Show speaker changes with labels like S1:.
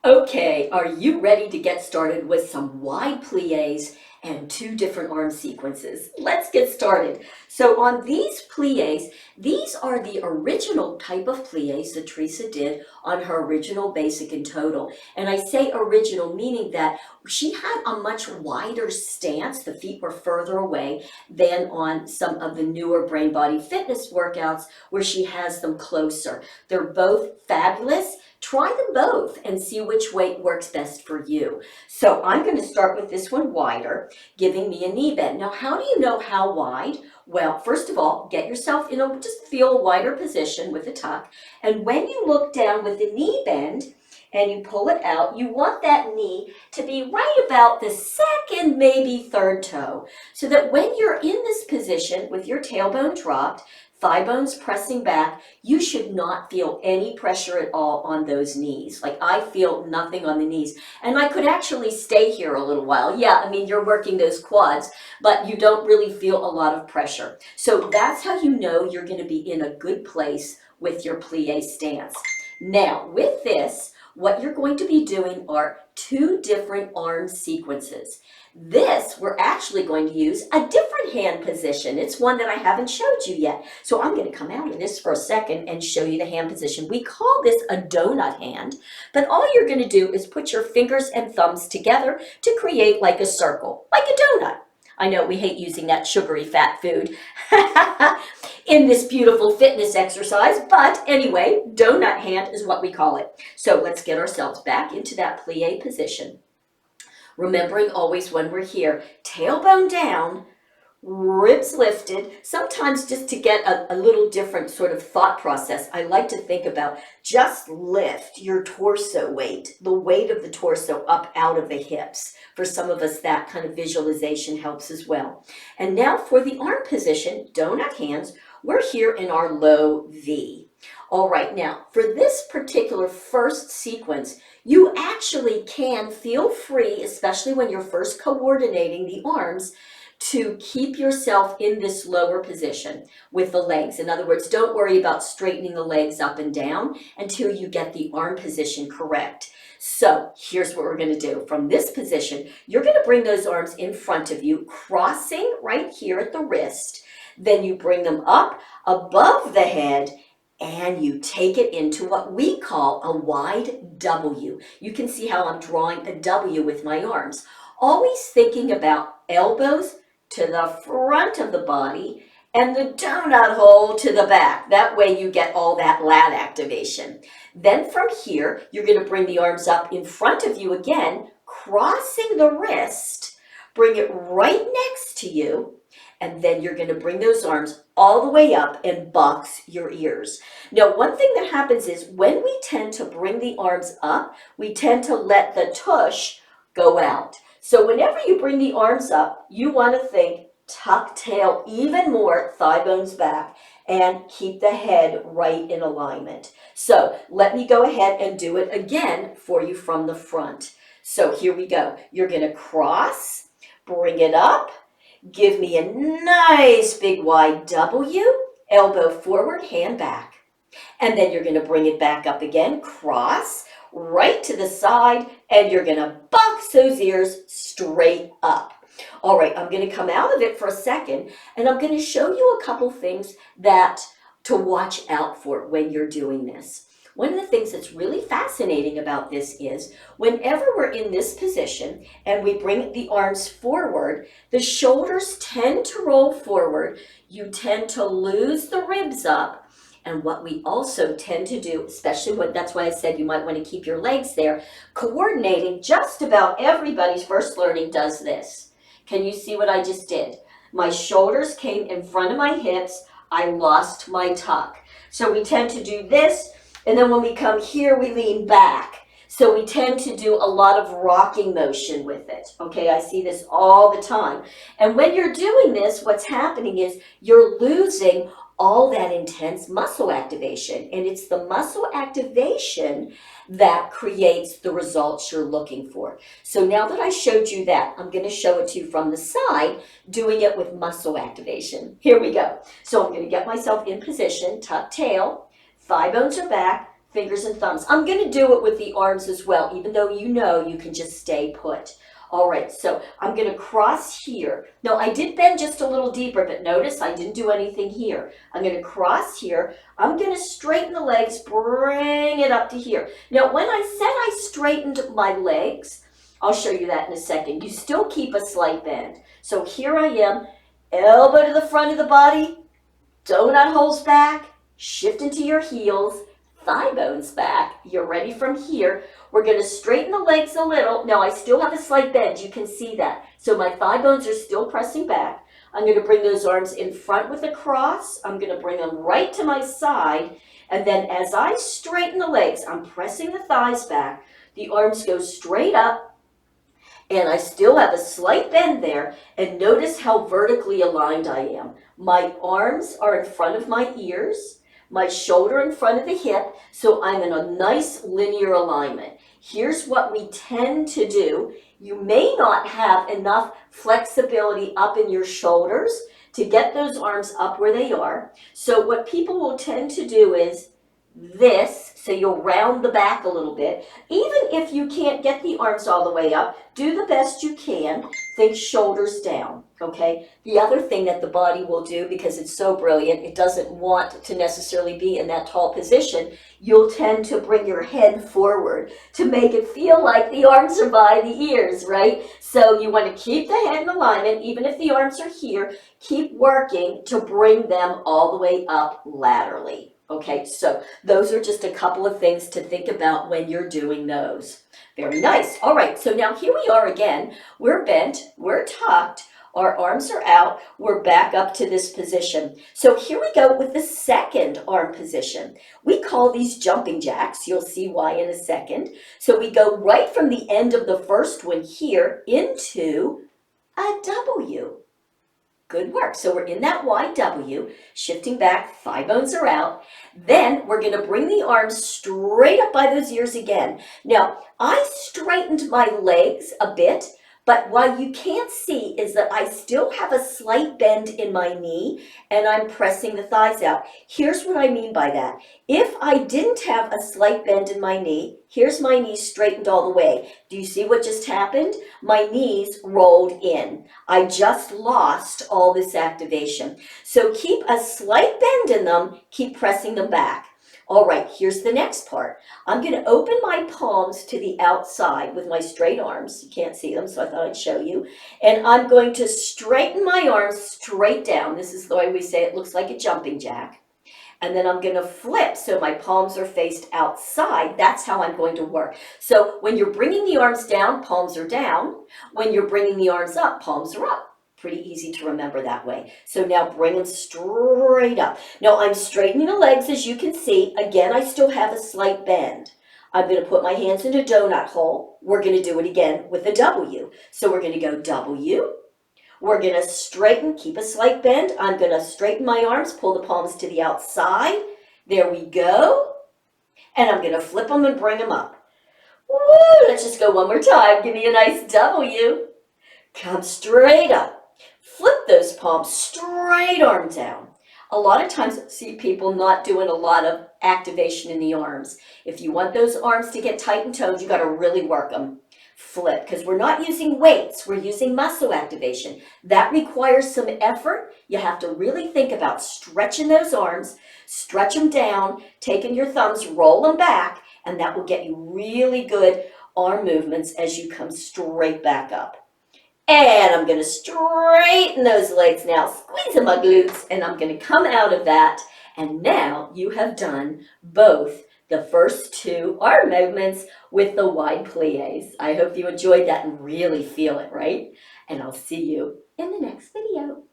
S1: Okay, are you ready to get started with some wide plies and two different arm sequences? Let's get started. So on these plies, these are the original type of plies that Teresa did on her original basic and total. And I say original meaning that she had a much wider stance. The feet were further away than on some of the newer brain body fitness workouts where she has them closer. They're both fabulous. Try them both and see which way works best for you. So I'm going to start with this one wider, giving me a knee bend. Now, how do you know how wide? Well, first of all, get yourself in a just feel a wider position with a tuck. And when you look down with the knee bend and you pull it out, you want that knee to be right about the second, maybe third toe, so that when you're in this position with your tailbone dropped, thigh bones pressing back, you should not feel any pressure at all on those knees. Like I feel nothing on the knees. And I could actually stay here a little while. Yeah, I mean, you're working those quads, but you don't really feel a lot of pressure. So that's how you know you're going to be in a good place with your plie stance. Now, with this, what you're going to be doing are two different arm sequences. This, we're actually going to use a different hand position. It's one that I haven't showed you yet. So I'm going to come out of this for a second and show you the hand position. We call this a donut hand, but all you're going to do is put your fingers and thumbs together to create like a circle, like a donut. I know we hate using that sugary fat food in this beautiful fitness exercise, but anyway, donut hand is what we call it. So let's get ourselves back into that plie position. Remembering always when we're here, tailbone down, ribs lifted. Sometimes just to get a little different sort of thought process, I like to think about just lift your torso weight, the weight of the torso up out of the hips. For some of us, that kind of visualization helps as well. And now for the arm position, donut hands, we're here in our low V. All right, now for this particular first sequence, you actually can feel free, especially when you're first coordinating the arms, to keep yourself in this lower position with the legs. In other words, don't worry about straightening the legs up and down until you get the arm position correct. So here's what we're going to do. From this position, you're going to bring those arms in front of you, crossing right here at the wrist. Then you bring them up above the head and you take it into what we call a wide W. You can see how I'm drawing a W with my arms. Always thinking about elbows to the front of the body and the donut hole to the back. That way you get all that lat activation. Then from here, you're going to bring the arms up in front of you again, crossing the wrist, bring it right next to you, and then you're going to bring those arms all the way up and box your ears. Now, one thing that happens is when we tend to bring the arms up, we tend to let the tush go out. So whenever you bring the arms up, you want to think tuck tail even more, thigh bones back, and keep the head right in alignment. So let me go ahead and do it again for you from the front. So here we go. You're going to cross, bring it up, give me a nice big wide W, elbow forward, hand back. And then you're going to bring it back up again, cross, right to the side, and you're going to box those ears straight up. All right, I'm going to come out of it for a second, and I'm going to show you a couple things that to watch out for when you're doing this. One of the things that's really fascinating about this is whenever we're in this position and we bring the arms forward, the shoulders tend to roll forward. You tend to lose the ribs up. And what we also tend to do, especially when, that's why I said you might want to keep your legs there, coordinating, just about everybody's first learning does this. Can you see what I just did? My shoulders came in front of my hips. I lost my tuck. So we tend to do this. And then when we come here, we lean back. So we tend to do a lot of rocking motion with it. Okay, I see this all the time. And when you're doing this, what's happening is you're losing all that intense muscle activation. And it's the muscle activation that creates the results you're looking for. So now that I showed you that, I'm going to show it to you from the side, doing it with muscle activation. Here we go. So I'm going to get myself in position, tuck tail. Thigh bones are back, fingers and thumbs. I'm going to do it with the arms as well, even though you know you can just stay put. All right, so I'm going to cross here. Now, I did bend just a little deeper, but notice I didn't do anything here. I'm going to cross here. I'm going to straighten the legs, bring it up to here. Now, when I said I straightened my legs, I'll show you that in a second. You still keep a slight bend. So here I am, elbow to the front of the body, donut holes back, shift into your heels, thigh bones back. You're ready from here. We're going to straighten the legs a little. Now, I still have a slight bend. You can see that. So my thigh bones are still pressing back. I'm going to bring those arms in front with a cross. I'm going to bring them right to my side. And then as I straighten the legs, I'm pressing the thighs back. The arms go straight up. And I still have a slight bend there. And notice how vertically aligned I am. My arms are in front of my ears. My shoulder in front of the hip, so I'm in a nice linear alignment. Here's what we tend to do. You may not have enough flexibility up in your shoulders to get those arms up where they are. So what people will tend to do is this, so you'll round the back a little bit. Even if you can't get the arms all the way up, do the best you can. Think shoulders down, okay? The other thing that the body will do, because it's so brilliant, it doesn't want to necessarily be in that tall position, you'll tend to bring your head forward to make it feel like the arms are by the ears, right? So you want to keep the head in alignment, even if the arms are here, keep working to bring them all the way up laterally. Okay, so those are just a couple of things to think about when you're doing those. Very nice. All right, so now here we are again. We're bent, we're tucked, our arms are out, we're back up to this position. So here we go with the second arm position. We call these jumping jacks. You'll see why in a second. So we go right from the end of the first one here into a W. Good work. So we're in that wide W, shifting back, thigh bones are out. Then we're going to bring the arms straight up by those ears again. Now, I straightened my legs a bit, but what you can't see is that I still have a slight bend in my knee and I'm pressing the thighs out. Here's what I mean by that. If I didn't have a slight bend in my knee, here's my knee straightened all the way. Do you see what just happened? My knees rolled in. I just lost all this activation. So keep a slight bend in them, keep pressing them back. All right, here's the next part. I'm going to open my palms to the outside with my straight arms. You can't see them, so I thought I'd show you. And I'm going to straighten my arms straight down. This is the way we say it looks like a jumping jack. And then I'm going to flip so my palms are faced outside. That's how I'm going to work. So when you're bringing the arms down, palms are down. When you're bringing the arms up, palms are up. Pretty easy to remember that way. So now bring them straight up. Now I'm straightening the legs, as you can see. Again, I still have a slight bend. I'm going to put my hands in a donut hole. We're going to do it again with a W. So we're going to go W. We're going to straighten, keep a slight bend. I'm going to straighten my arms, pull the palms to the outside. There we go. And I'm going to flip them and bring them up. Woo! Let's just go one more time. Give me a nice W. Come straight up. Flip those palms, straight arm down. A lot of times I see people not doing a lot of activation in the arms. If you want those arms to get tight and toned, you got to really work them. Flip, because we're not using weights, we're using muscle activation. That requires some effort. You have to really think about stretching those arms, stretch them down, taking your thumbs, roll them back, and that will get you really good arm movements as you come straight back up. And I'm going to straighten those legs now, squeezing my glutes, and I'm going to come out of that. And now you have done both the first two arm movements with the wide plies. I hope you enjoyed that and really feel it, right? And I'll see you in the next video.